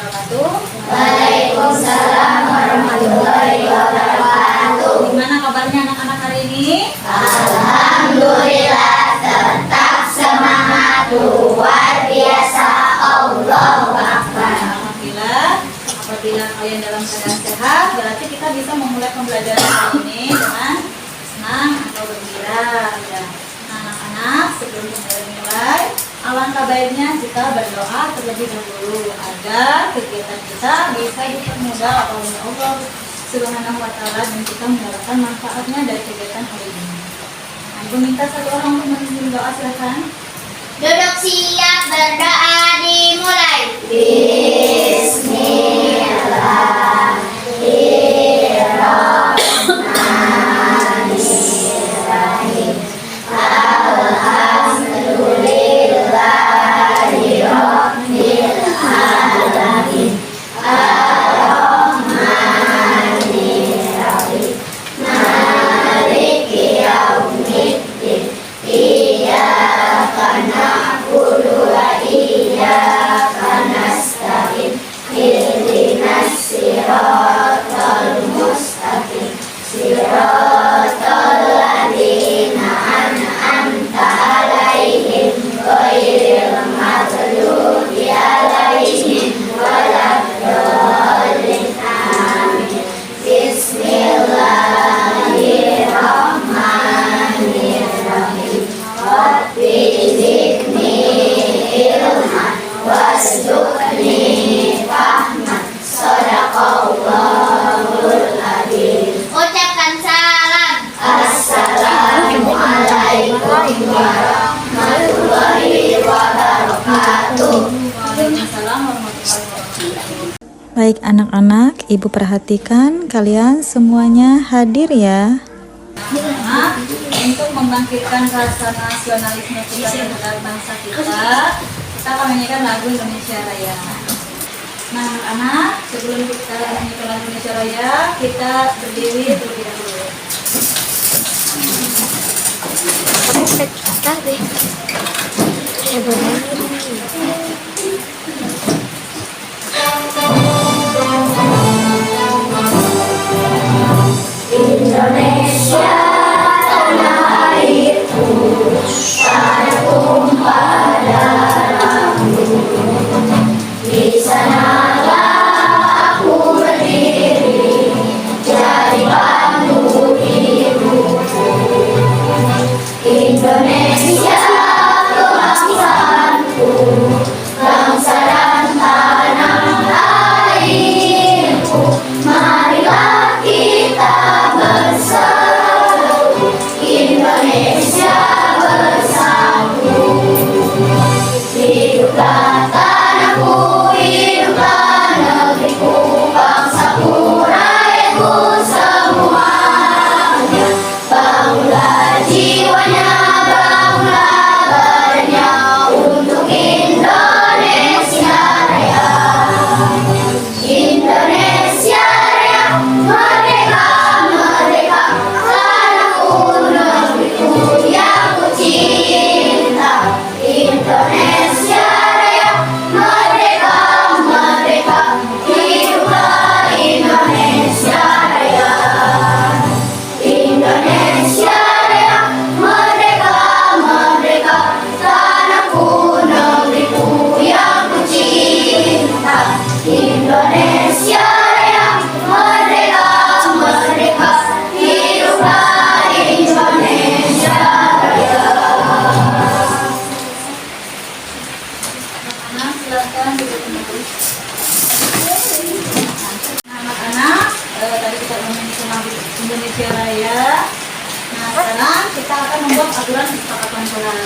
wabarakatuh. Waalaikumsalam warahmatullahi wabarakatuh. Gimana kabarnya anak-anak hari ini? Alhamdulillah, tetap semangat, luar biasa. Allahu Akbar. Alhamdulillah. Apabila kalian dalam keadaan sehat, berarti kita bisa memulai pembelajaran kali ini dengan senang atau gembira. Ya. Nah, anak-anak, sebelum kita mulai, alangkah baiknya kita berdoa terlebih dahulu agar kegiatan kita bisa dipermudah oleh Allah Subhanahu wa Ta'ala dan kita mendapatkan manfaatnya dari kegiatan hari ini. Nah, Ibu minta satu orang untuk memimpin doa, silakan. Duduk siap, berdoa dimulai. Bismillahirrahmanirrahim. Alhamdulillahirabbil alamin. Ar-Rahmanirrahim. Maliki yaumiddin. Iyyaka na'budu wa iyyaka nasta'in. Ihdinas siratal mustaqim. Siratal ladzina an'amta 'alaihim ghairil maghdubi 'alaihim waladdallin. Amin. Bismillahirrahmanirrahim. Rabbi zidni ilman warzuqni fahman. Shadaqallahul adzim. Ucapkan salam. Assalamualaikum warahmatullahi wabarakatuh. Waalaikumsalam warahmatullahi wabarakatuh. Baik anak-anak, ibu perhatikan kalian semuanya hadir ya. Nah, untuk membangkitkan rasa nasionalisme kita terhadap bangsa kita akan menyanyikan lagu Indonesia Raya. Nah, anak-anak, sebelum kita menyanyikan lagu Indonesia Raya, kita berdiri terlebih dahulu. Indonesia tanah airku, tanah tumpah darahmu. Di sanalah aku berdiri, jadi pandu hidupku. Indonesia kebangsaanku, bangsa dan tanah airku. Marilah kita bersatu, Indonesia bersatu. Hiduplah tanahku, hiduplah negeriku, bangsaku, rakyatku semuanya. Bangunlah jiwanya, bangunlah badannya untuk Indonesia Raya. Indonesia Raya, merdeka, merdeka, tanahku, negeriku yang ku cinta. Indonesia Raya, merdeka, merdeka, hiduplah Indonesia Raya. Indonesia Raya, merdeka, merdeka, tanahku, negeriku yang ku cinta. Indonesia Raya, merdeka, merdeka, hiduplah Indonesia Raya. Anak-anak, silakan duduk kembali. Nah, anak-anak, tadi kita menyanyikan lagu Indonesia Raya. Nah, sekarang kita akan membuat aturan kesepakatan sholat.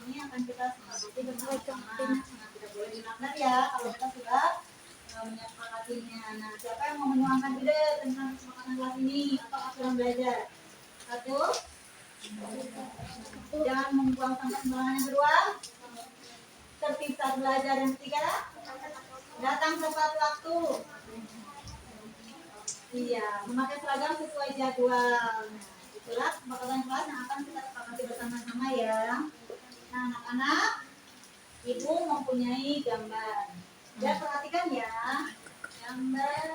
Ini akan kita sepakati bersama-sama. Nah, tidak boleh dilanggar ya kalau kita sudah menyepakatinya. Nah, siapa yang mau menuangkan ide tentang kesepakatan kelas ini atau aturan belajar? Satu, jangan membuang sampah sembarangan. Yang kedua, tertib saat belajar. Yang ketiga, datang tepat waktu. Iya, memakai seragam sesuai jadwal. Itulah kesepakatan kelas yang akan kita sepakati bersama-sama ya. Nah, anak-anak, ibu mempunyai gambar. Dan perhatikan ya, gambar.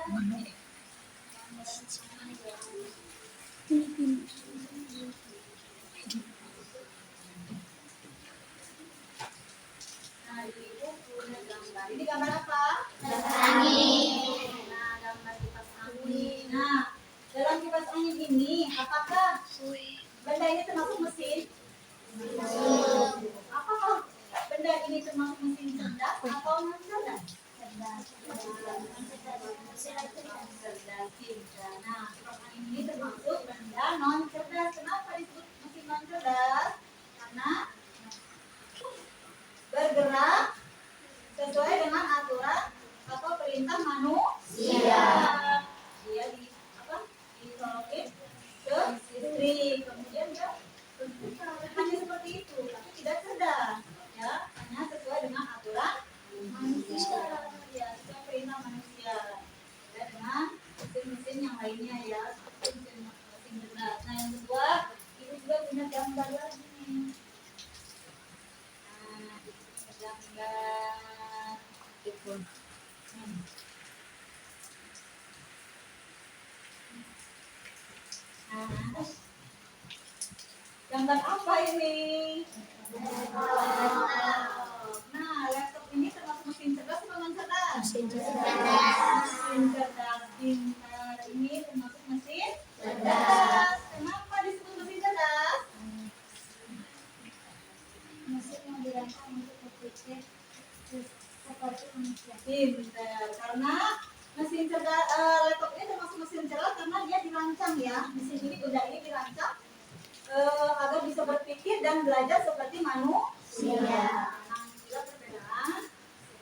Nah, ibu punya gambar. Ini gambar apa? Angin. Nah, gambar kipas angin. Nah, dalam kipas angin ini, apakah benda ini termasuk mesin? Apakah benda ini termasuk mesin cerdas atau non cerdas? Cerdas. Nah, kipas angin ini termasuk benda non cerdas. Kenapa disebut mesin non cerdas? Karena bergerak sesuai dengan aturan atau perintah manusia. Dia disolokin ke listrik, kemudian dia hanya seperti itu, tapi tidak cerdas, ya, hanya sesuai dengan aturan manusia, ya, sesuai perintah manusia. Ya, dengan mesin-mesin yang lainnya ya, seperti mesin cerdas. Nah, yang kedua, ibu juga punya gambar lagi nih. Gambar itu. Gambar apa ini? Nah, laptop ini termasuk mesin cerdas atau non cerdas? Mesin cerdas. Mesin cerdas. Pintar ini termasuk mesin cerdas. Kenapa disebut mesin cerdas? Mesin yang dirancang untuk berpikir seperti manusia. Pintar. Karena mesin cerdas, laptop ini termasuk mesin cerdas karena dia dirancang ya. Mesin ini, benda ini dirancang agar bisa berpikir dan belajar seperti manusia. Nah, itulah perbedaan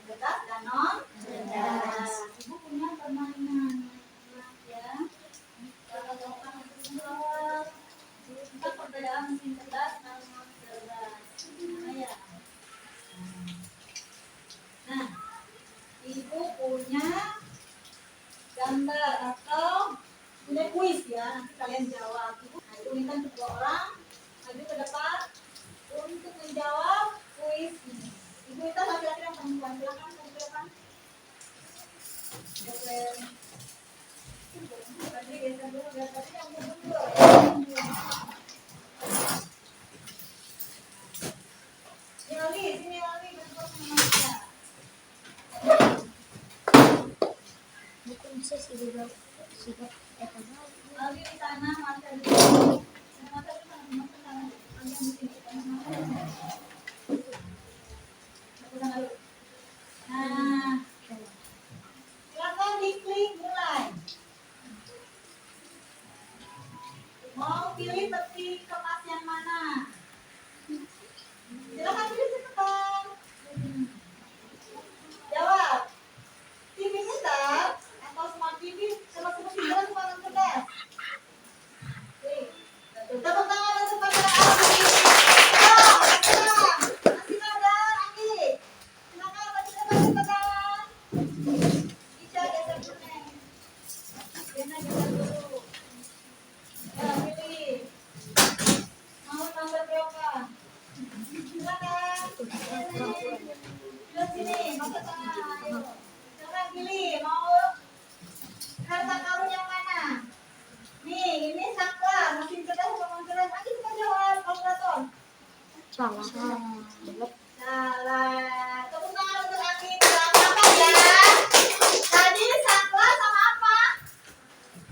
cerdas dan non cerdas. Ibu punya permainan ya. Kalau gampang untuk menjawab tentang perbedaan mesin cerdas dan non cerdas. Gimana ya? Nah, ibu punya gambar atau punya kuis ya. Nanti kalian jawab. Ibu minta kedua orang maju ke depan untuk menjawab kuis ini. Ibu minta laki-laki dan perempuan, silakan maju ke depan. Tadi geser dulu biar tadi yang mundur. Sini Ali, bentuk manusia. Mungkin bisa sih juga sikap Ali di sana, Marta di sini. Marta di sana, Marta tangan. Ali yang di sini. Nah, silakan diklik mulai. Mau pilih peti kemas yang mana? Silakan pilih cepetan. Jawab. TV pintar atau smart TV termasuk mesin cerdas atau non cerdas? Tepuk tangan untuk pasangan Aldi. Masih ada Anggi. Silakan maju ke depan cepetan. Ica geser dulu nih. Geser dulu. Ya, pilih. Mau tambah berapa? Silakan. Sini, masuk tangan. Ayo. Silakan pilih. Mau harta karun yang mana? Nih, ini saklar. Mesin cerdas atau non cerdas? Ayo kita jawab. Kalkulator. salah. Salah. Tepuk tangan untuk Anggi. Apa ya? Tadi saklar sama apa?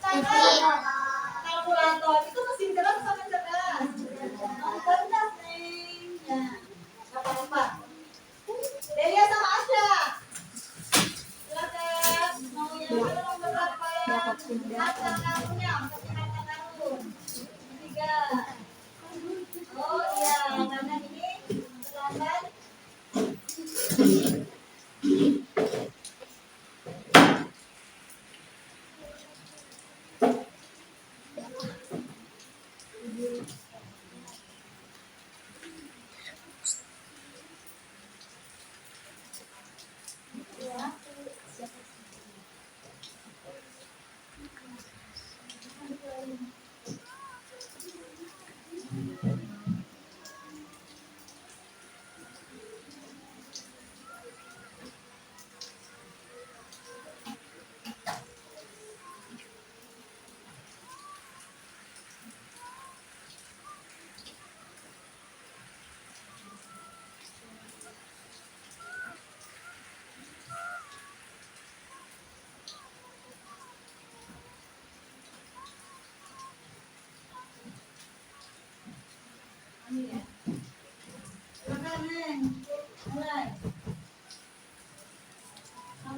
Saklar. Kalkulator. Itu mesin cerdas atau non cerdas? Non cerdas, Neng. Ya. Gak apa-apa. Delia sama Asya. Silakan. Mau yang mana nomor berapa? Harta karunnya. Harta karun. 3. Oh iya, karena ini terlambat.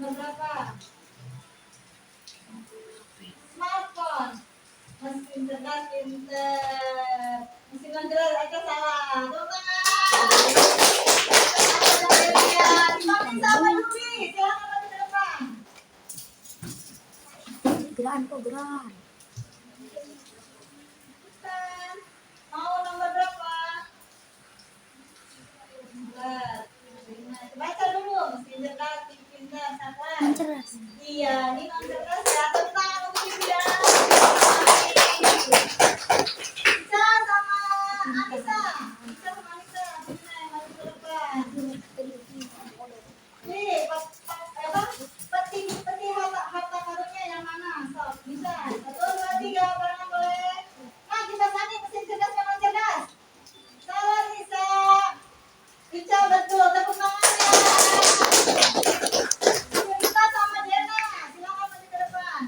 Nomor berapa? Smartphone. Mesin cerdas pinter. Mesin cerdas aja salah. Tepuk tangan. Dipanggil sama Yuri. Silakan maju ke depan. Geran kok geran. Cepetan. Mau nomor berapa? Nomor. Baca dulu. Mesin cerdas pinter. Siapa? Cerdas. Iya, ini non cerdas ya. Tepuk tangan untuk Ibu ya. Bisa sama Anissa. Bisa sama Anissa. Gimana yang maju ke depan? Nih, peti harta karunnya yang mana? Sok, bisa. 1, 2, 3, barengan boleh. Nah, kita sani mesin cerdas yang non cerdas. Salah Nisa. Ica betul, tepuk tangannya. Kita sama Jena, silakan maju ke depan.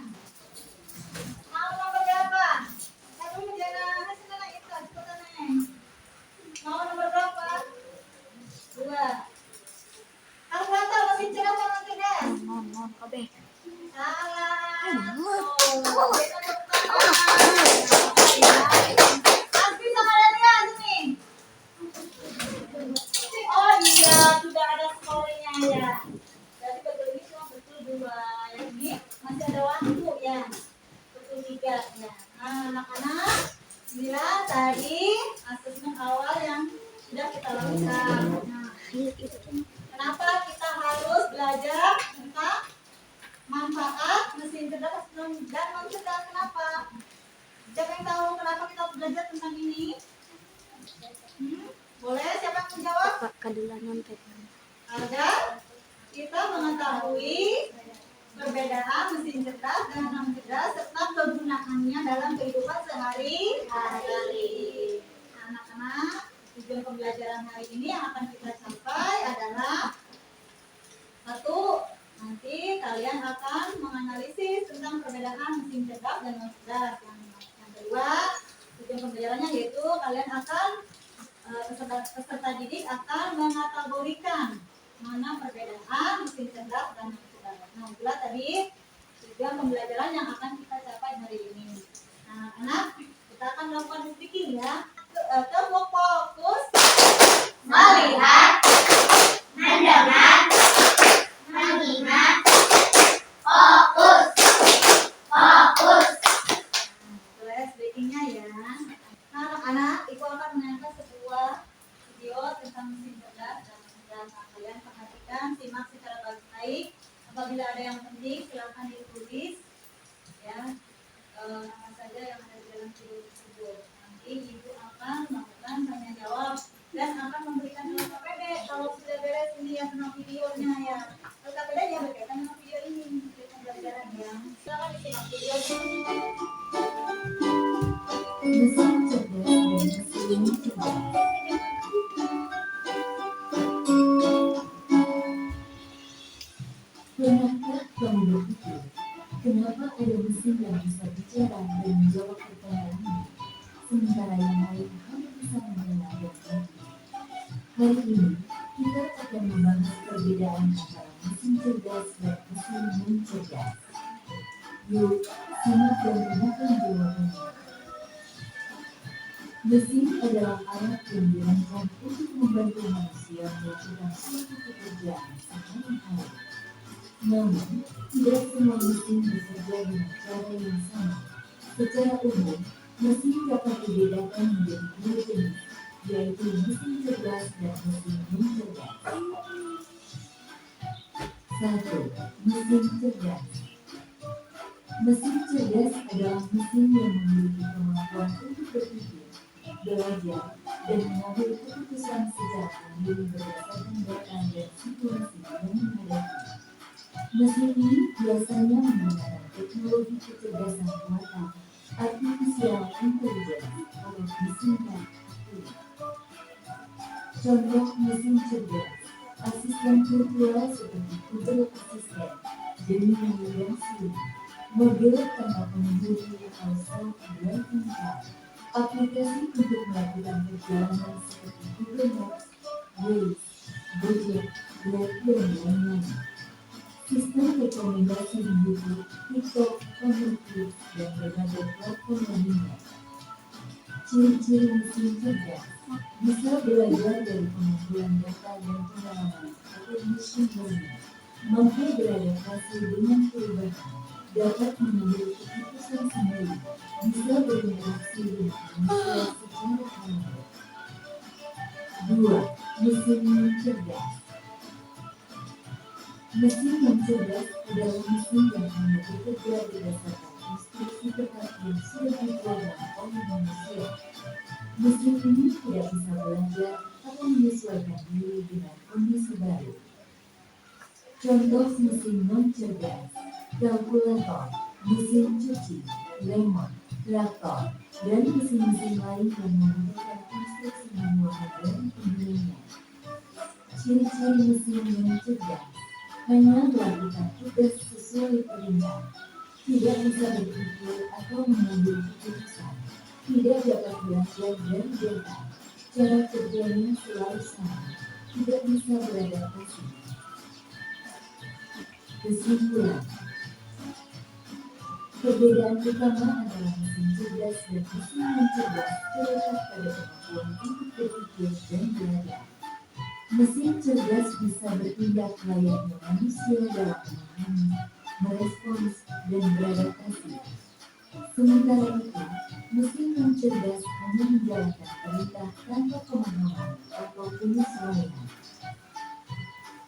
Mau nomor berapa? Satu Jena, hasil anak Ita, cepetan nih. Mau nomor berapa? 2. Kalkulator mesin cerdas sama cerdas. Non kabeh. Salah. Oh, Jena tepuk tangan. Asli sama Delia sini. Oh iya, sudah ada skornya ya. Jadi betul ini cuma betul 2. Yang ini masih ada waktu ya. Betul 3 ya. Nah, anak-anak, inilah tadi asesmen awal yang sudah kita lakukan. Nah, kenapa kita harus belajar tentang manfaat mesin cerdas dan non cerdas? Kenapa? Siapa yang tahu kenapa kita harus belajar tentang ini? Boleh? Siapa yang menjawab? Kadulanan teh. Agar kita mengetahui perbedaan mesin cerdas dan non cerdas serta kegunaannya dalam kehidupan sehari-hari. Anak-anak, tujuan pembelajaran hari ini yang akan kita capai adalah 1. Nanti kalian akan menganalisis tentang perbedaan mesin cerdas dan non cerdas. Yang kedua, tujuan pembelajarannya yaitu kalian akan peserta didik akan mengategorikan mana perbedaan mesin cerdas dan non cerdas. Nah, itulah tadi tujuan pembelajaran yang akan kita capai hari ini. Nah, anak, kita akan melakukan speaking ya. Tepuk fokus, melihat, mendengar, mengingat, fokus. Boleh speakingnya ya. Nah, anak-anak, Ibu akan menayangkan sebuah video tentang mesin cerdas dan non cerdas. Kalian perhatikan, simak secara baik-baik. Apabila ada yang penting, silakan ditulis ya, apa saja yang ada di dalam video tersebut. Nanti Ibu akan melakukan tanya jawab dan akan memberikan nilai KPD kalau sudah beres ini ya tentang videonya ya. Kalau KPD ya berkaitan dengan video ini, video pembelajaran ya. Silakan disimak videonya. Mesin cerdas dan mesin cerdas. Pernahkah kamu berpikir, kenapa ada mesin yang bisa bicara dan menjawab pertanyaanmu, sementara yang lain hanya bisa mendengar dan mengerti? Hari ini, kita akan membahas perbedaan antara mesin cerdas dan mesin non cerdas. Yuk, simak dan dengarkan jawabannya. Mesin adalah alat yang dirancang untuk membantu manusia melakukan suatu pekerjaan sehari-hari. Namun, tidak semua mesin bekerja dengan cara yang sama. Secara umum, mesin dapat dibedakan menjadi 2 jenis, yaitu mesin cerdas dan mesin non cerdas. 1. Mesin cerdas. Mesin cerdas adalah mesin yang memiliki kemampuan untuk berpikir, belajar, dan mengambil keputusan secara mandiri berdasarkan data dan situasi yang menghadapi. Mesin ini biasanya menggunakan teknologi kecerdasan buatan artificial intelligence atau disingkat AI. Contoh mesin cerdas, asisten virtual seperti Google Assistant, Gemini navigasi, mobil tanpa pengemudi atau self-driving car, aplikasi untuk melakukan perjalanan seperti Google Maps, Waze, Gojek, Grab, dan lain-lain. Sistem rekomendasi di YouTube, TikTok, Community, dan berbagai platform lainnya. Ciri-ciri mesin cerdas bisa belajar dari pengumpulan data dan pengalaman atau machine learning, mampu beradaptasi dengan perubahan, dapat mengambil keputusan sendiri, bisa berinteraksi dengan manusia secara alami. 2. Mesin yang cerdas. Mesin yang cerdas adalah mesin yang hanya bekerja berdasarkan instruksi tepat yang sudah diprogram oleh manusia. Mesin ini tidak bisa belajar atau menyesuaikan diri dengan kondisi baru. Contoh mesin non cerdas: kalkulator, mesin cuci, remote, traktor, dan mesin-mesin lain yang membutuhkan instruksi manual dari penggunanya. Ciri-ciri mesin yang cerdas: hanya melakukan tugas sesuai perintah, tidak bisa berpikir atau mengambil keputusan, tidak dapat belajar dari data, cara kerjanya selalu sama, tidak bisa beradaptasi. Kesimpulan: perbedaan utama antara mesin cerdas dan mesin non cerdas terletak pada kemampuan untuk berpikir dan belajar. Mesin cerdas bisa bertindak layaknya manusia dalam memahami, merespons, dan beradaptasi. Sementara itu, mesin non cerdas hanya menjalankan perintah tanpa pemahaman atau penyesuaian.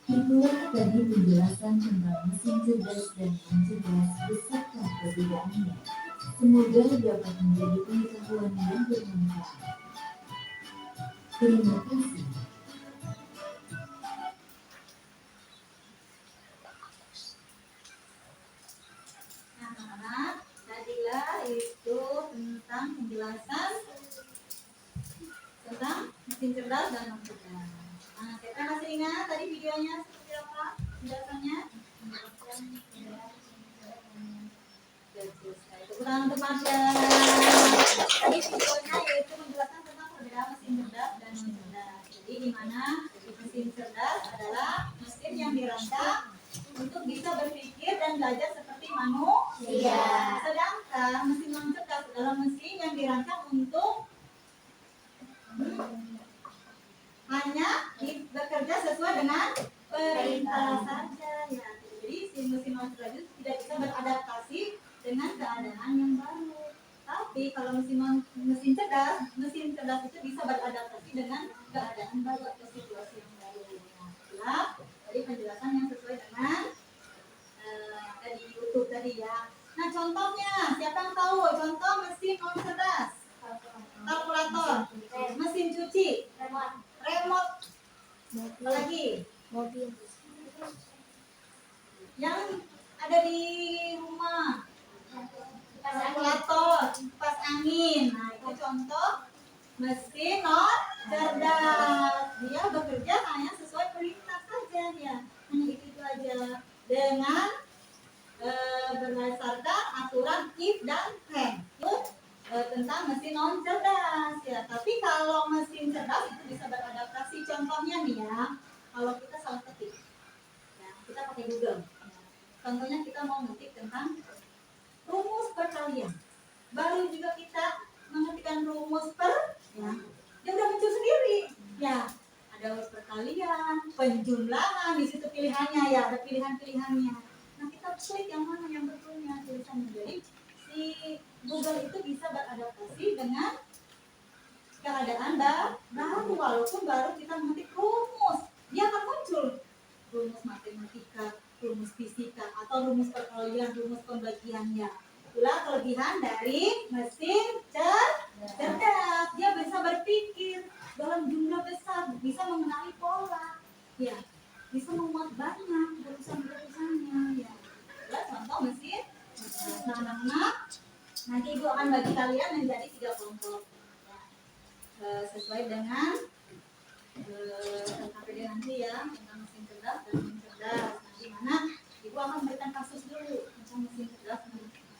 Itulah tadi penjelasan tentang mesin cerdas dan non cerdas beserta perbedaannya. Semoga dapat menjadi pengetahuan yang bermanfaat. Terima kasih. Nah, anak-anak, tadilah itu tentang penjelasan tentang mesin cerdas dan non cerdas. Nah, kita masih ingat tadi videonya seperti apa penjelasannya? Tepuk tangan untuk Marsha. Tadi videonya yaitu menjelaskan tentang perbedaan mesin cerdas dan non cerdas. Jadi di mana mesin cerdas adalah mesin yang dirancang untuk bisa berpikir dan belajar seperti manusia. Sedangkan mesin non cerdas adalah mesin yang dirancang untuk hanya bekerja sesuai dengan perintah saja ya. Jadi si mesin non cerdas itu tidak bisa beradaptasi dengan keadaan yang baru. Tapi kalau mesin cerdas itu bisa beradaptasi dengan keadaan baru atau situasi yang baru. Nah, jadi penjelasan yang sesuai dengan tadi YouTube tadi ya. Nah, contohnya siapa yang tahu contoh mesin non cerdas? Kalkulator, mesin cuci, remote, apa lagi? Mobil. Yang ada di rumah, kalkulator, kipas angin. Nah, itu contoh mesin non cerdas. Dia bekerja hanya sesuai perintah saja ya. Hanya itu aja dengan berdasarkan aturan if dan when. Itu tentang mesin non cerdas ya. Tapi kalau mesin cerdas itu bisa beradaptasi. Contohnya nih ya, kalau kita salah ketik, ya, kita pakai Google. Contohnya kita mau ngetik tentang rumus perkalian. Baru juga kita mengetikkan rumus ya, dia udah muncul sendiri. Ya, ada rumus perkalian, penjumlahan, di situ pilihannya ya, ada pilihan-pilihannya. Nah, kita klik yang mana yang betulnya tulisannya. Jadi si Google itu bisa beradaptasi dengan keadaan baru, walaupun baru kita mengetik rumus, dia akan muncul rumus matematika, rumus fisika, atau rumus perkalian, rumus pembagiannya. Itulah kelebihan dari mesin cerdas. Dia bisa berpikir dalam jumlah besar, bisa mengenali pola, ya, bisa memuat banyak urusan-urusannya. Ya, itulah contoh mesin cerdas. Nah, anak-anak, nanti ibu akan bagi kalian menjadi 3 kelompok, ya, sesuai dengan KPD nanti ya, tentang mesin cerdas dan non cerdas. Nah, di mana ibu akan memberikan kasus dulu tentang mesin cerdas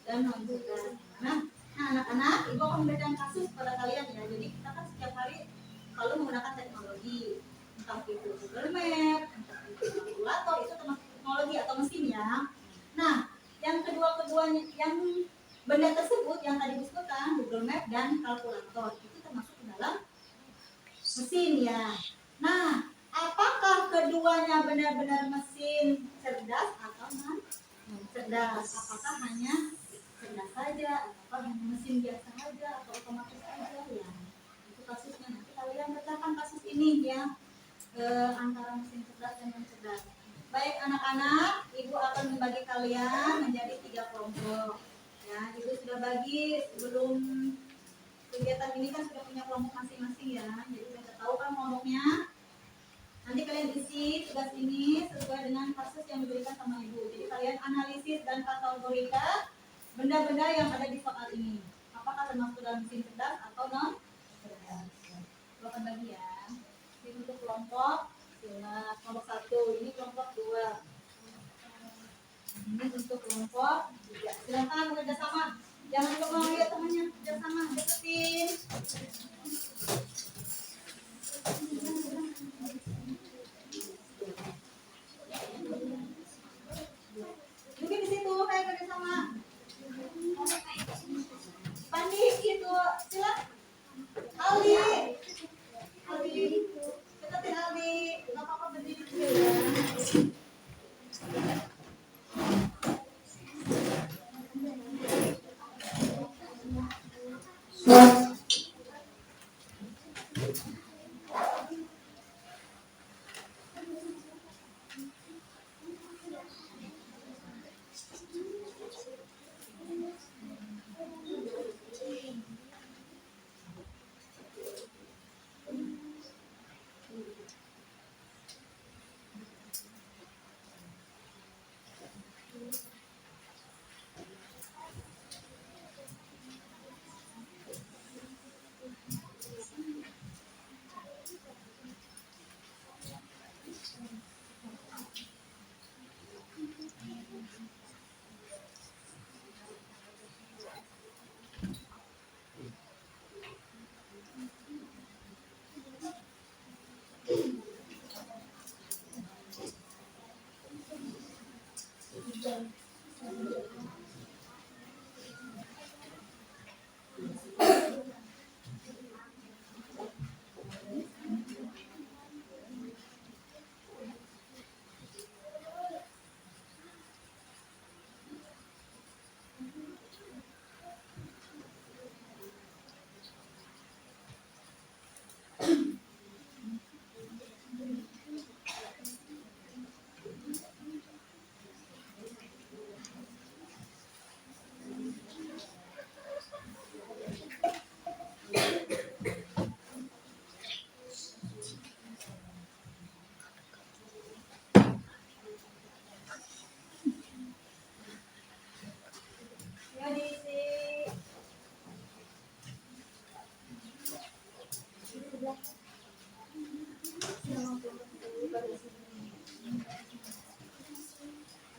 dan non cerdas. Nah, anak-anak, ibu akan memberikan kasus pada kalian ya. Jadi kita kan setiap hari selalu menggunakan teknologi, entah itu Google Map, entah itu kalkulator, itu termasuk teknologi atau mesin ya. Nah, yang kedua-keduanya, yang benda tersebut yang tadi disebutkan Google Map dan kalkulator itu termasuk ke dalam mesin ya. Nah, apakah keduanya benar-benar mesin cerdas atau non cerdas? Apakah hanya cerdas saja atau hanya mesin biasa saja atau otomatis saja ya? Itu kasusnya. Nanti kalian bacakan kasus ini ya, antara mesin cerdas dan non cerdas. Baik anak-anak, ibu akan membagi kalian menjadi 3 kelompok. Ya, ibu sudah bagi sebelum kegiatan ini kan sudah punya kelompok masing-masing ya. Jadi sudah tahu kan kelompoknya. Nanti kalian isi tugas ini sesuai dengan kasus yang diberikan sama ibu. Jadi kalian analisis dan kategorikan benda-benda yang ada di soal ini. Apakah termasuk dalam mesin cerdas atau non cerdas? Ibu akan bagi ya. Ini untuk kelompok kelompok 1, ini kelompok 2. Ini untuk kelompok 3. Silakan bekerja sama. Jangan lupa lihat temannya kerja sama, deketin. Mungkin di situ kayak kerja sama. Pandi itu, silakan. Ali, deketin Ali. Nggak apa-apa berdiri juga ya. Ya diisi.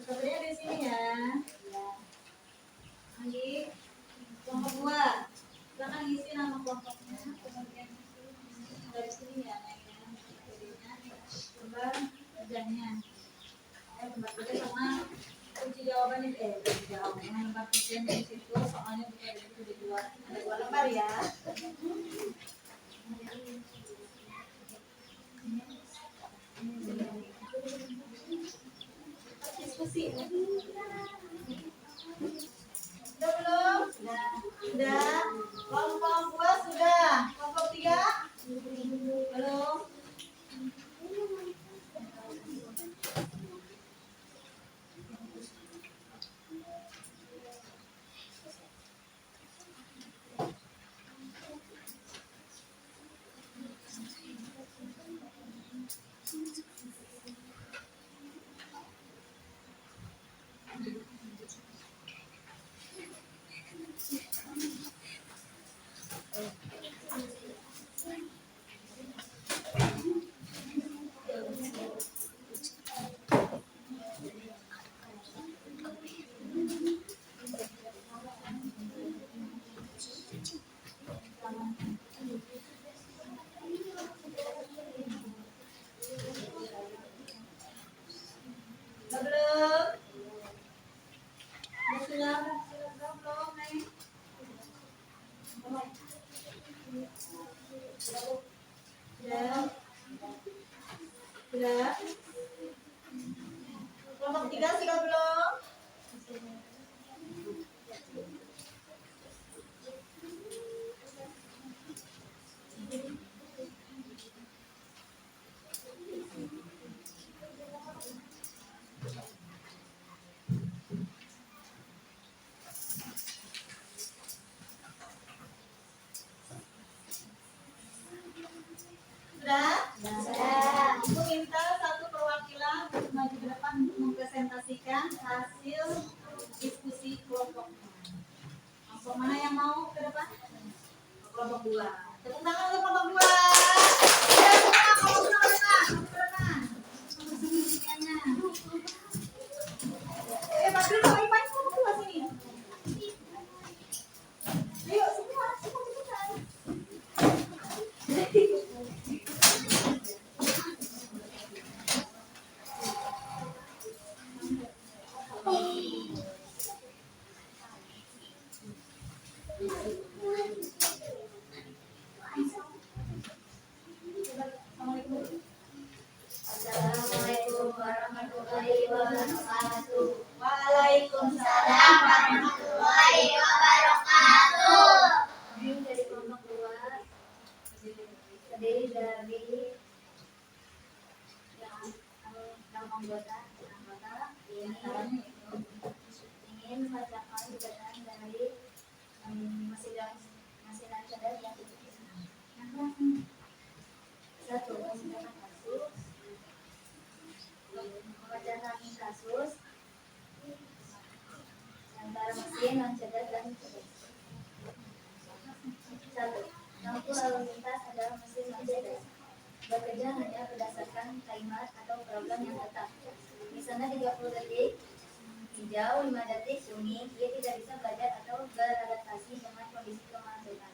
Sepertinya di sini ya. Lagi kelompok 2. Silakan isi nama kelompoknya, kemudian dari sini ya, coba kerjanya. Saya tempat kerja sama kunci jawabannya tempat kerjanya di situ, soalnya bukan di situ di luar. Ada 2 lembar ya. Diskusi. Sudah belum? Sudah. Kelompok 2 sudah. Kelompok 3 belum. Caranya itu. ingin membacakan gugatan dari masinan cerdas yang satu membacakan kasus antara mesin non cerdas dan cerdas. Satu, lampu lalu lintas adalah mesin non cerdas. Bekerja hanya berdasarkan timer atau program yang tetap. Misalnya 30 detik, hijau, 5 detik, kuning, ia tidak bisa belajar atau beradaptasi dengan kondisi kemacetan.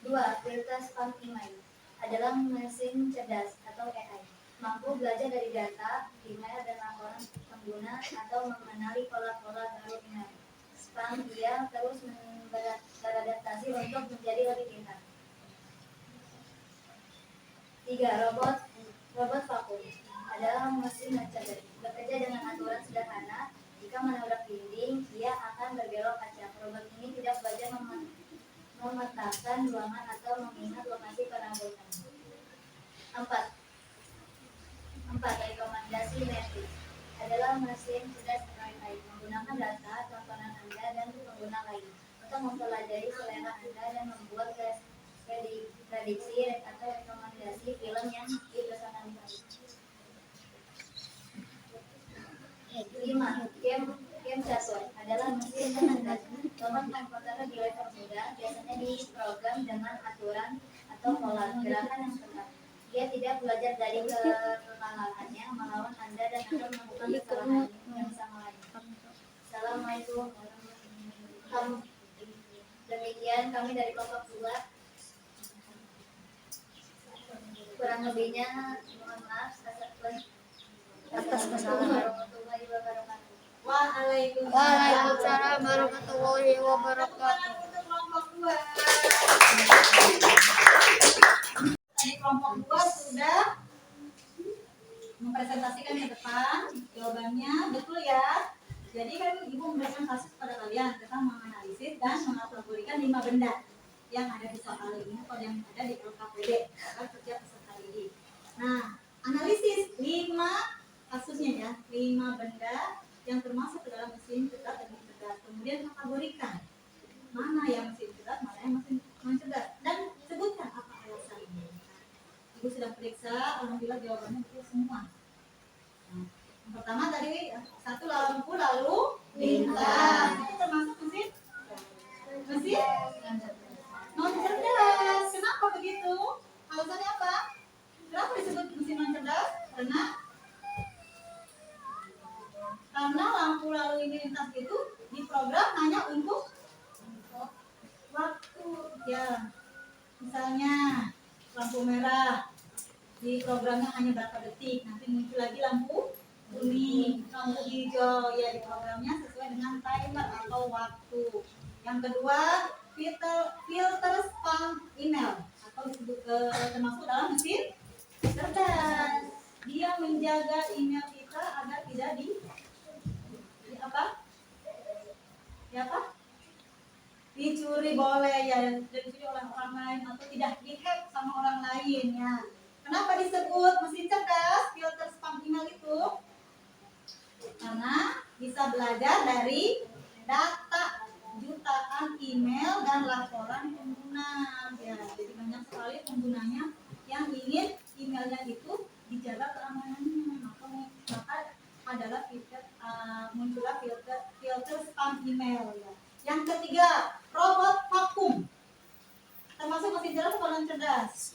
Dua, filter spam email adalah mesin cerdas atau AI. Mampu belajar dari data, email, dan laporan pengguna atau mengenali pola-pola baru email. Spam dia terus beradaptasi untuk menjadi lebih pintar. 3. Robot vakum adalah mesin cerdas. Bekerja dengan aturan sederhana. Jika menabrak dinding, ia akan berbelok kaca. Robot ini tidak belajar memetakan ruangan atau mengingat lokasi perabotan. 4. Rekomendasi Netflix adalah mesin cerdas AI. Menggunakan data, tontonan Anda dan pengguna lain untuk mempelajari selera Anda dan membuat prediksi atau rekomendasi film yang dipesankan. 5. Game catur adalah mesin cerdas. Robot komputer di level muda biasanya diprogram dengan aturan atau pola gerakan yang tetap. Dia tidak belajar dari kesalahannya melawan Anda dan akan melakukan kesalahan yang sama lagi. Assalamualaikum warahmatullahi wabarakatuh. Demikian kami dari kelompok 2. Kurang lebihnya mohon maaf atas kesalahan. Warahmatullahi wabarakatuh. Waalaikumsalam warahmatullahi wabarakatuh. Untuk kelompok 2. Tadi kelompok 2 sudah mempresentasikan ke depan jawabannya, betul ya. Jadi kan Ibu memberikan kasus pada kalian tentang menganalisis dan mengkategorikan 5 benda yang ada di soal ini atau yang ada di LKPD kerja peserta didik. Nah, analisis 5 kasusnya ya, 5 benda yang termasuk ke dalam mesin cerdas dan cerdas. Kemudian kategorikan mana yang mesin cerdas, mana yang mesin non cerdas, dan sebutkan apa alasannya. Ibu sudah periksa, alhamdulillah jawabannya betul semua. Nah, yang pertama tadi 1 lampu lalu lintas, itu termasuk mesin non cerdas. Kenapa begitu? Alasannya apa? Kenapa disebut mesin non cerdas? Karena lampu lalu lintas itu diprogram hanya untuk waktu ya. Misalnya lampu merah diprogramnya hanya berapa detik, nanti muncul lagi lampu kuning, lampu hijau ya, diprogramnya sesuai dengan timer atau waktu. Yang kedua, filter spam email atau disebut termasuk dalam mesin cerdas. Dia menjaga email kita agar tidak dicuri boleh ya, dicuri oleh orang lain atau tidak dihack sama orang lain ya. Kenapa disebut mesin cerdas filter spam email itu? Karena bisa belajar dari data jutaan email dan laporan pengguna ya. Jadi banyak sekali penggunanya yang ingin emailnya itu dijaga keamanannya, maka adalah muncullah filter spam email ya. Yang ketiga, robot vakum. Termasuk mesin cerdas atau non cerdas?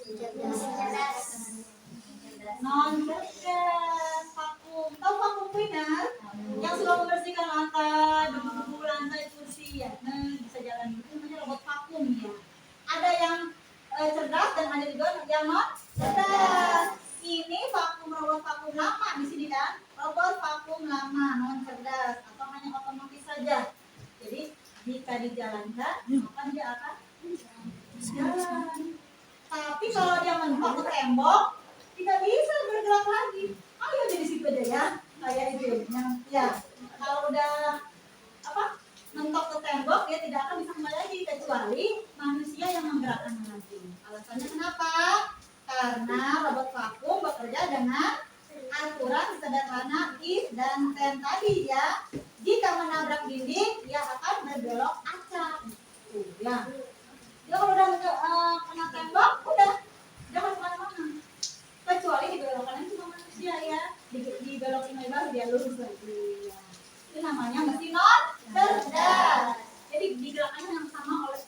Non cerdas. Vakum. Tahu vakum cleaner? Yang suka membersihkan lantai, debu lantai, kursi ya. Nah, bisa jalan itu namanya robot vakum ya. Ada yang cerdas dan ada juga yang non cerdas. Ini vakum, robot vakum lama di sini kan? Robot vakum lama, non cerdas atau hanya otomatis saja. Jadi jika dijalankan, maka dia akan jalan. Tapi kalau dia mentok ke tembok, tidak bisa bergerak lagi. Ayo jadi situ aja ya, kayak itu ya. Kalau udah mentok ke tembok, dia tidak akan bisa kembali lagi kecuali manusia yang menggerakkan lagi. Alasannya kenapa? Karena robot dengan aturan sederhana if dan then tadi ya. Jika menabrak dinding, dia akan berbelok acak. Tuh, ya. Dia kalau udah kena tembok, udah jangan kemana-mana. Kecuali di belok kanan cuma manusia ya. Dibelokin lebar dia lurus lagi. Ya. Itu namanya mesin non cerdas. Jadi digerakkan yang sama oleh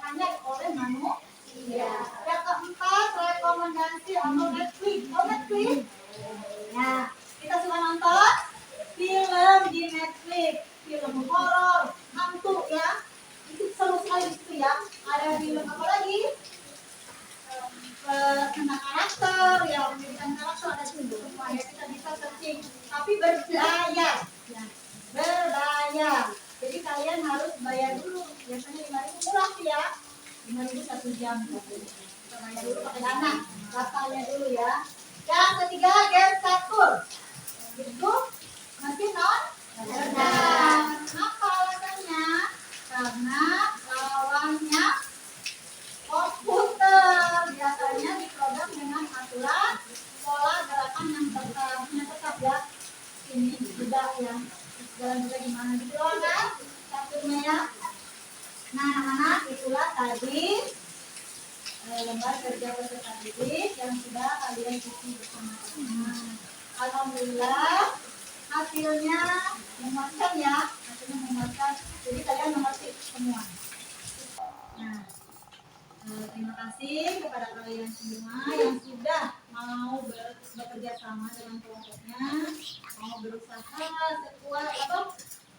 hanya oleh manusia. Yang keempat, rekomendasi atau Netflix. Oh, Netflix. Nah, kita suka nonton film di Netflix, film horor, hantu ya. Itu seru sekali itu ya. Ada film apa lagi? Tentang karakter, ya pendidikan karakter ada juga semuanya kita bisa searching. Tapi berbayar, ya. Berbayar. Jadi kalian harus bayar dulu. Biasanya 5.000 murah sih ya. 5.000 1 jam. Kita bayar dulu pakai dana. Daftarnya dulu ya. Yang ketiga, game catur. Itu masih non cerdas. Kenapa alasannya? Karena lawannya komputer. Biasanya diprogram dengan aturan pola gerakan yang tetap ya. Ini juga ya. Jalan juga gimana gitu loh kan? Caturnya ya. Nah anak-anak itulah tadi lembar kerja peserta didik yang sudah kalian isi bersama-sama. Alhamdulillah hasilnya memuaskan ya, hasilnya memuaskan. Jadi kalian mengerti semua. Nah, terima kasih kepada kalian semua yang sudah mau bekerja sama dengan kelompoknya, mau berusaha sekuat atau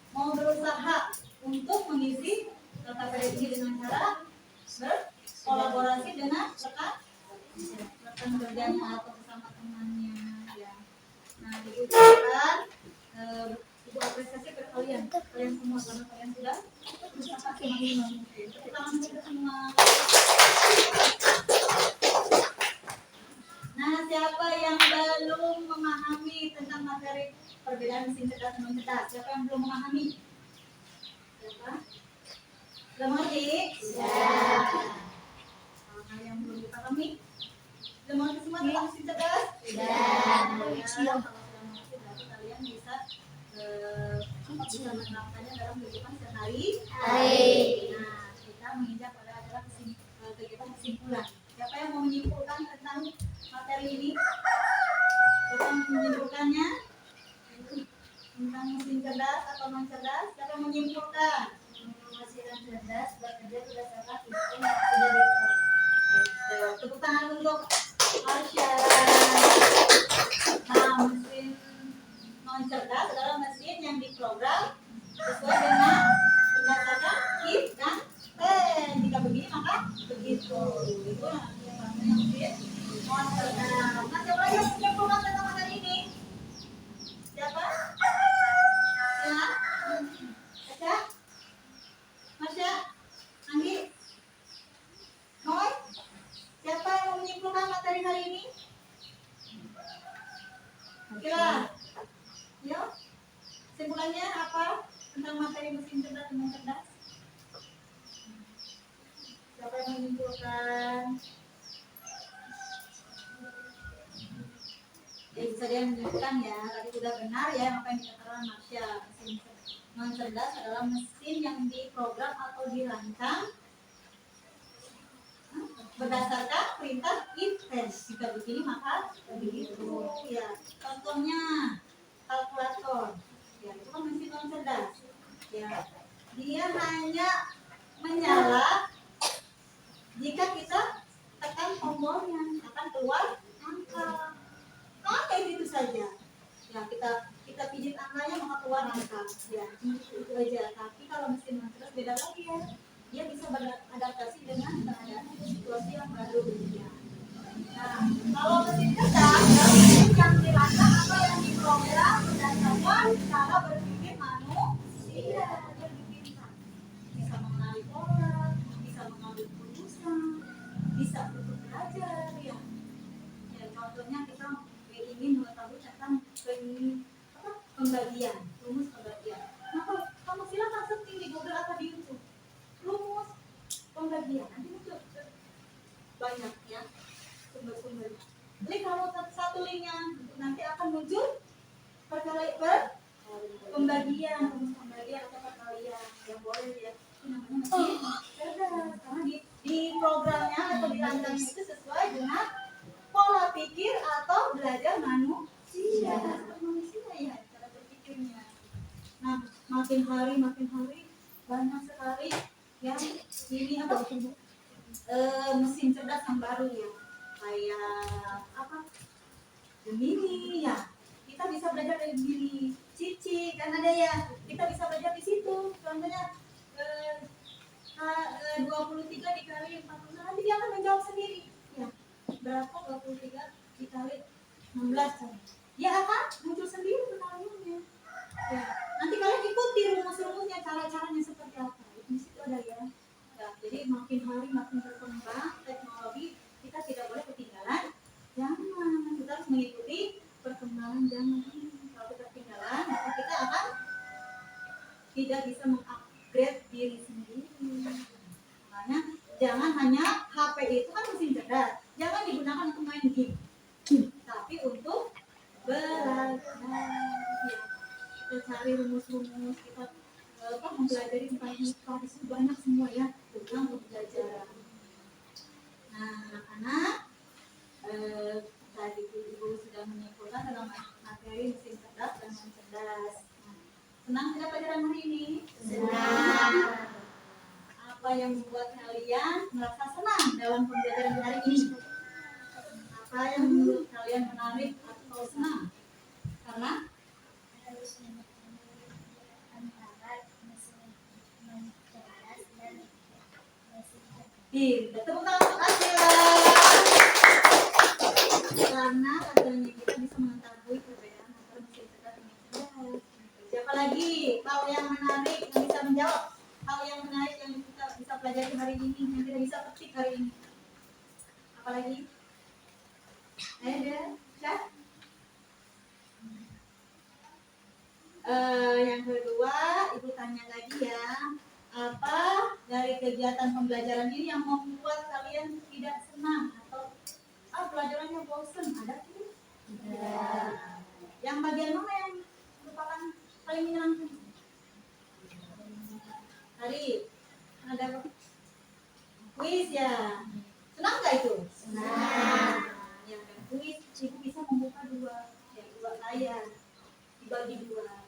mau berusaha untuk mengisi data PDI dengan cara berkolaborasi dengan rekan kerjanya atau bersama temannya ya. Nah, diucapkan ibu apresiasi kepada kalian semua karena kalian sudah berusaha semaksimal mungkin. Tepuk tangan kita semua. Nah, siapa yang belum memahami tentang materi perbedaan mesin cerdas dan non cerdas? Siapa yang belum memahami? Siapa? Belum mengerti? Ya. Kalau kalian belum dipahami, belum mengerti semua tentang mesin cerdas? Ya. Kalau sudah mengerti, berarti kalian bisa menerapkannya dalam kehidupan sehari-hari. Nah, kita menginjak pada adalah kegiatan kesimpulan. Siapa yang mau menyimpulkan tentang materi ini? Siapa yang menyimpulkannya? Tentang mesin cerdas atau non cerdas? Siapa yang menyimpulkan? Mesin cerdas bekerja berdasarkan sistem yang sudah diprogram. Tepuk tangan untuk Arsya. Nah, mesin non cerdas adalah mesin yang diprogram sesuai dengan berdasarkan if dan then. Jika begini maka begitu. Itu yang namanya mesin non cerdas. Nah, siapa lagi yang menyimpulkan tentang materi ini? Siapa? Ya? Aca? Masya? Anggi? Noi? Siapa yang mau menyimpulkan materi hari ini? Kira? Yuk? Simpulannya apa tentang materi mesin cerdas dan non cerdas? Siapa yang menyimpulkan? Ya bisa dia menyimpulkan ya, tadi sudah benar ya apa yang dikatakan Marsha. Mesin non cerdas adalah mesin yang diprogram atau dirancang berdasarkan perintah if then. Jika begini maka begitu ya. Contohnya kalkulator ya, itu kan mesin non cerdas ya. Dia hanya menyala jika kita tekan tombolnya akan keluar angka. Kayak gitu saja ya, kita pijit angkanya maka keluar angka ya, itu aja. Tapi kalau mesin non cerdas beda lagi ya, dia bisa beradaptasi dengan keadaan situasi yang baru ya. Nah, kalau mesin cerdas adalah mesin yang dirancang atau yang diprogram berdasarkan cara berpikir manusia. Dia pintar, bisa mengenali pola, bisa mengambil keputusan, bisa untuk belajar ya. Ya contohnya kita ingin mengetahui tentang pembagian, rumus pembagian. Maka kamu silakan searching di Google atau di YouTube rumus pembagian, nanti muncul banyak ya sumber-sumber. Jadi kalau satu satu linknya. Nanti akan muncul pembagian atau perkalian yang boleh ya. Itu namanya masih cerdas karena di programnya atau dirancangnya itu sesuai dengan pola pikir atau belajar manusia. Manusia ya cara berpikirnya. Nah, makin hari banyak sekali yang ini apa mesin cerdas yang baru ya, kayak apa Gemini ya, kita bisa belajar dari Gemini. Cici kan ada ya, kita bisa belajar di situ. Contohnya 23 dikali 40, nanti dia akan menjawab sendiri ya, berapa 23 dikali 16 kan? Dia akan muncul sendiri perkaliannya ya. Nanti kalian ikuti rumus-rumusnya, cara-caranya seperti apa, di situ ada ya. Ya, jadi makin hari makin berkembang teknologi, kita tidak boleh ketinggalan zaman. Kita harus mengikuti perkembangan zaman ini. Kalau kita ketinggalan, maka kita akan tidak bisa mengupgrade diri sendiri. Makanya jangan hanya HP itu kan mesin cerdas, jangan digunakan untuk main game, tapi untuk belajar. Kita cari rumus-rumus, kita mempelajari tentang IPA, itu banyak semua ya tentang pembelajaran. Nah, anak-anak tadi Ibu sudah menyimpulkan dalam materi mesin cerdas dan non cerdas. Nah, senang tidak pelajaran hari ini? Senang. Apa yang membuat kalian merasa senang dalam pembelajaran hari ini? Apa yang menurut kalian menarik atau senang? Karena tepuk tangan untuk Asila. Karena katanya kita bisa mengetahui perbedaan antara mesin cerdas dan mesin cerdas. Siapa lagi hal yang menarik yang bisa menjawab? Hal yang menarik yang kita bisa pelajari hari ini, yang kita bisa petik hari ini. Apa lagi? Ada? Syah? Yang kedua, Ibu tanya lagi ya. Apa dari kegiatan pembelajaran ini yang membuat kalian tidak senang atau pelajarannya bosan? Ada tidak? Tidak. Yang bagian mana yang merupakan paling menyenangkan? Tadi ada kuis ya. Senang nggak itu? Senang. Ya, dan kuis Ibu bisa membuka dua layar, dibagi dua.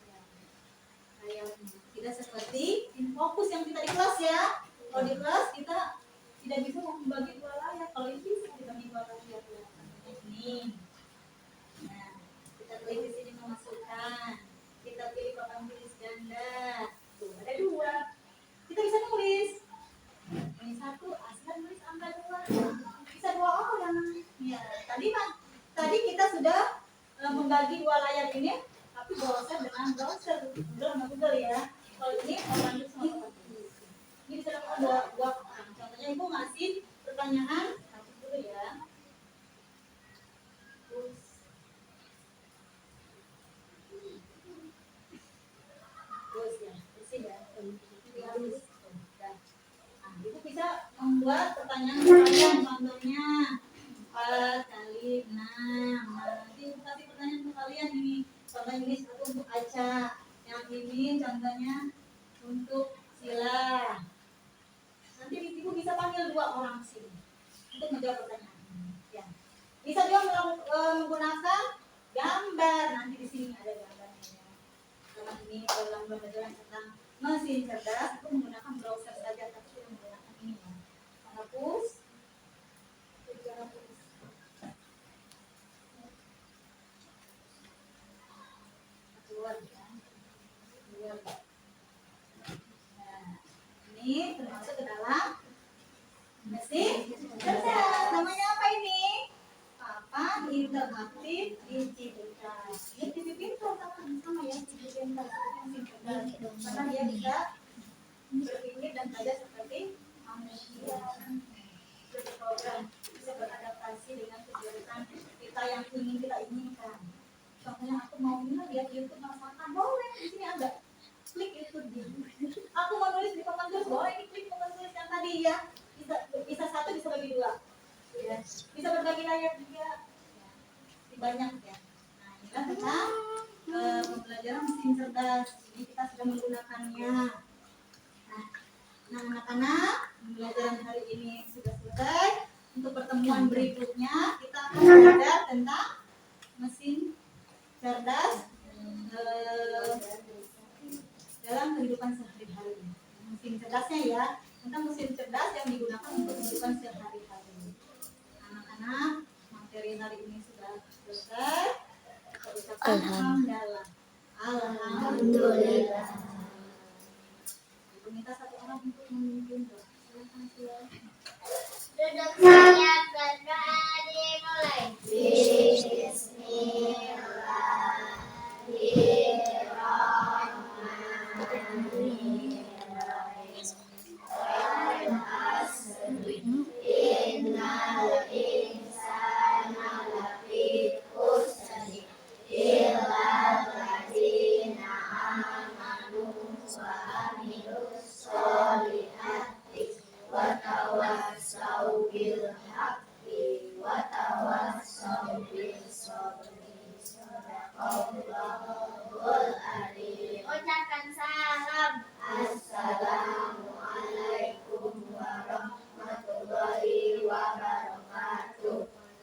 Tidak seperti fokus yang kita di kelas ya. Kalau di kelas kita tidak bisa membagi dua layar. Kalau ini bisa dibagi dua layar. Ini. Nah, kita klik di sini memasukkan. Kita pilih papan tulis ganda. Tuh, ada dua. Kita bisa nulis. Ini satu, asal nulis angka 2. Bisa dua orang. Ya, tadi kita sudah membagi dua layar ini, tapi browser dengan browser Google ya. Kalau ini orang itu sama papan tulis. Ini bisa dapat dua orang. Contohnya Ibu ngasih pertanyaan dulu ya. Terus ya, bersih ya. Halus. Nah, Ibu bisa membuat pertanyaan kalian, contohnya 4 kali 6. Nah, nanti Ibu kasih pertanyaan ke kalian ini. Contohnya ini satu untuk Aca, yang ini contohnya untuk Sila. Nanti Ibu bisa panggil dua orang sini untuk menjawab pertanyaan. Ya. Bisa juga menggunakan gambar. Nanti di sini ada gambarnya. Karena ini dalam pembelajaran tentang mesin cerdas itu menggunakan browser saja, tapi tidak menggunakan ini ya. Hapus. Nah, ini termasuk ke dalam mesin cerdas. Namanya apa ini? Papan interaktif digital. Ini TV pintar sama ya, TV pintar mesin cerdas. Karena dia bisa berpikir dan belajar seperti manusia. Berprogram, bisa beradaptasi dengan kegiatan kita yang ingin kita inginkan. Contohnya aku mau lihat YouTube masakan, boleh di sini ada. Klik YouTube dia. Aku mau nulis di papan tulis, boleh klik papan tulis yang tadi ya. Bisa satu, bisa bagi dua. Ya. Bisa berbagi layar juga. Ya. banyak ya. Nah, ini kan tentang pembelajaran mesin cerdas. Ini kita sudah menggunakannya. Nah, anak-anak, pembelajaran hari ini sudah selesai. Untuk pertemuan berikutnya kita akan belajar tentang mesin cerdas dalam kehidupan sehari-hari. Mesin cerdasnya ya, tentang mesin cerdas yang digunakan untuk kehidupan sehari-hari. Anak-anak, materi hari ini sudah selesai. Kita ucapkan alhamdulillah. Alhamdulillah. Ibu minta satu orang untuk memimpin doa. Silakan silakan. Duduk siap, berdoa dimulai.